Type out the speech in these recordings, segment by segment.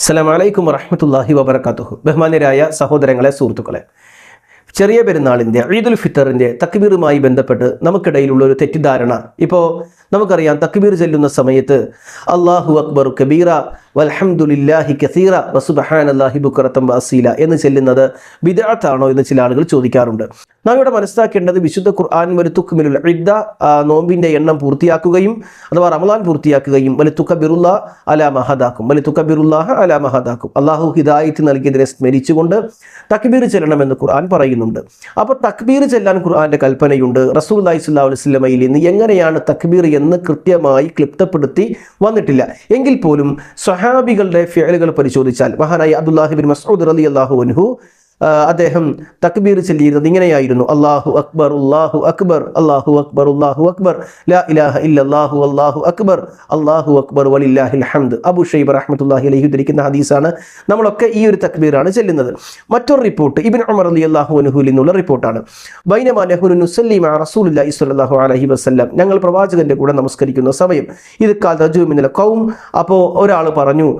അസ്സലാമു അലൈക്കും വറഹ്മത്തുള്ളാഹി വബറകാതുഹു. ബഹുമാന്യരായ സഹോദരങ്ങളെ, സുഹൃത്തുക്കളെ, ചെറിയ പെരുന്നാളിൻ്റെ ഈദുൽ ഫിത്തറിൻ്റെ തക്ബീറുമായി ബന്ധപ്പെട്ട് നമുക്കിടയിലുള്ള ഒരു തെറ്റിദ്ധാരണ. ഇപ്പോൾ നമുക്കറിയാം, തക്ബീർ ചെല്ലുന്ന സമയത്ത് അല്ലാഹു അക്ബർ കബീറ വൽഹംദുലില്ലാഹി കസീറ വസുബ്ഹാനല്ലാഹി ബുക്റതൻ വഅസീല എന്ന് ചെല്ലുന്നത് ബിദ്അത്താണോ എന്ന് ചില ആളുകൾ ചോദിക്കാറുണ്ട്. നാം ഇവിടെ മനസ്സിലാക്കേണ്ടത്, വിശുദ്ധ ഖുർആൻ വലുതുക്മിലുൽ ഇദ്ദ, നോമ്പിൻ്റെ എണ്ണം പൂർത്തിയാക്കുകയും അഥവാ റമളാൻ പൂർത്തിയാക്കുകയും വലുതുകബ്ബിറുല്ലാഹ അലാ മഹദാക്കും വലുതുകബ്ബിറുല്ലാഹ അലാ മഹദാക്കും, അല്ലാഹു ഹിദായത്ത് നൽകിയതിനെ സ്മരിച്ചുകൊണ്ട് തക്ബീർ ചെല്ലണമെന്ന് ഖുർആൻ പറയുന്നുണ്ട്. അപ്പോൾ തക്ബീർ ചെല്ലാൻ ഖുർആന്റെ കൽപ്പനയുണ്ട്. റസൂലുള്ളാഹി സ്വല്ലല്ലാഹു അലൈഹി വസല്ലമയിൽ നിന്ന് എങ്ങനെയാണ് തക്ബീർ എന്ന് കൃത്യമായി ക്ലിപ്തപ്പെടുത്തി വന്നിട്ടില്ല. എങ്കിൽ പോലും സ്വഹാബികളുടെ ഫിഅലുകൾ പരിശോധിച്ചാൽ, മഹാനായ അബ്ദുല്ലാഹി ബിൻ മസ്ഊദ് റളിയല്ലാഹു അൻഹു അദ്ദേഹം തക്ബീർ ചൊല്ലിയിരുന്നത് ഇങ്ങനെയായിരുന്നു: അല്ലാഹു അക്ബർ അല്ലാഹു അക്ബർ അല്ലാഹു അക്ബർ അല്ലാഹു അക്ബർ ലാ ഇലാഹ ഇല്ലല്ലാഹു അല്ലാഹു അക്ബർ അല്ലാഹു അക്ബർ വലില്ലാഹിൽ ഹംദ്. അബൂ ശൈബ റഹ്മത്തുള്ളാഹി അലൈഹി ഉദ്ധരിക്കുന്ന ഹദീസാണ്. നമ്മളൊക്കെ ഈ ഒരു തക്ബീറാണ് ചെല്ലുന്നത്. മറ്റൊരു റിപ്പോർട്ട് ഇബ്നു ഉമർ റളിയല്ലാഹു അൻഹുവിൽ നിന്നുള്ള റിപ്പോർട്ടാണ്. ബൈനമാ നഹ്നു നുസല്ലി മഅ റസൂലില്ലാഹി സ്വല്ലല്ലാഹു അലൈഹി വസല്ലം, ഞങ്ങൾ പ്രവാചകന്റെ കൂടെ നമസ്കരിക്കുന്ന സമയം, ഇത് ഖാല റജുലുൻ മിനൽ ഖൗം, അപ്പോൾ ഒരാൾ പറഞ്ഞു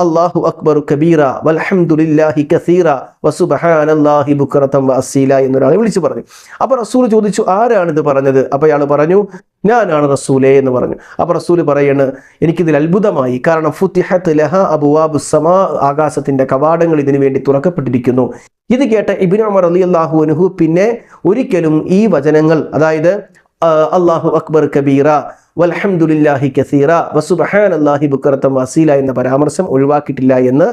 അല്ലാഹു അക്ബർ കബീറ വൽഹംദുലില്ലാഹി കസീറ വസുബ്ഹാനല്ലാഹി ബുക്റതൻ വഅസീല എന്നൊരാളെ വിളിച്ചു പറഞ്ഞു. അപ്പോൾ റസൂൽ ചോദിച്ചു, ആരാണിത് പറഞ്ഞത്? അപ്പോൾ അയാൾ പറഞ്ഞു, ഞാനാണ് റസൂലേ എന്ന് പറഞ്ഞു. അപ്പോൾ റസൂൽ പറയാണ്, എനിക്കിതിൽ അത്ഭുതമായി, കാരണം ഫുത്തിഹത്ത് ലഹ അബ്വാബുസ് സമാ, ആകാശത്തിന്റെ കവാടങ്ങൾ ഇതിനു വേണ്ടി തുറക്കപ്പെട്ടിരിക്കുന്നു. ഇത് കേട്ട ഇബ്നു ഉമർ റളിയല്ലാഹു അൻഹു പിന്നെ ഒരിക്കലും ഈ വചനങ്ങൾ, അതായത് അല്ലാഹു അക്ബർ കബീറ വൽഹംദുലില്ലാഹി കസീറ വസുബ്ഹാനല്ലാഹി ബുക്റതൻ വഅസീല എന്ന പരാമർശം ഒഴിവാക്കിയിട്ടില്ല എന്ന്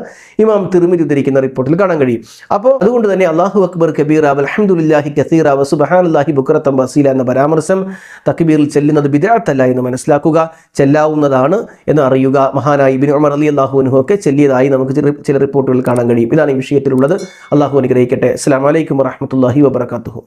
ഇമാം തിർമിദി ഉദ്ധരിക്കുന്ന റിപ്പോർട്ടിൽ കാണാൻ കഴിയും. അപ്പോൾ അതുകൊണ്ട് തന്നെ അല്ലാഹു അക്ബർ കബീറ വൽഹംദുലില്ലാഹി കസീറ വസുബ്ഹാനല്ലാഹി ബുക്റതൻ വഅസീല എന്ന പരാമർശം തക്ബീറിൽ ചെല്ലുന്നത് ബിദ്അത്തല്ല എന്ന് മനസ്സിലാക്കുക, ചെല്ലാവുന്നതാണ് എന്ന് അറിയുക. മഹാനായ ഇബ്നു ഉമർ റളിയല്ലാഹു അൻഹു ഒക്കെ ചെല്ലിയതായി നമുക്ക് ചില റിപ്പോർട്ടുകൾ കാണാൻ കഴിയും. ഇതാണ് ഈ വിഷയത്തിലുള്ളത്. അല്ലാഹു അനുഗ്രഹിക്കട്ടെ. അസ്സലാമു അലൈക്കും വറഹ്മത്തുള്ളാഹി വബറകാതുഹു.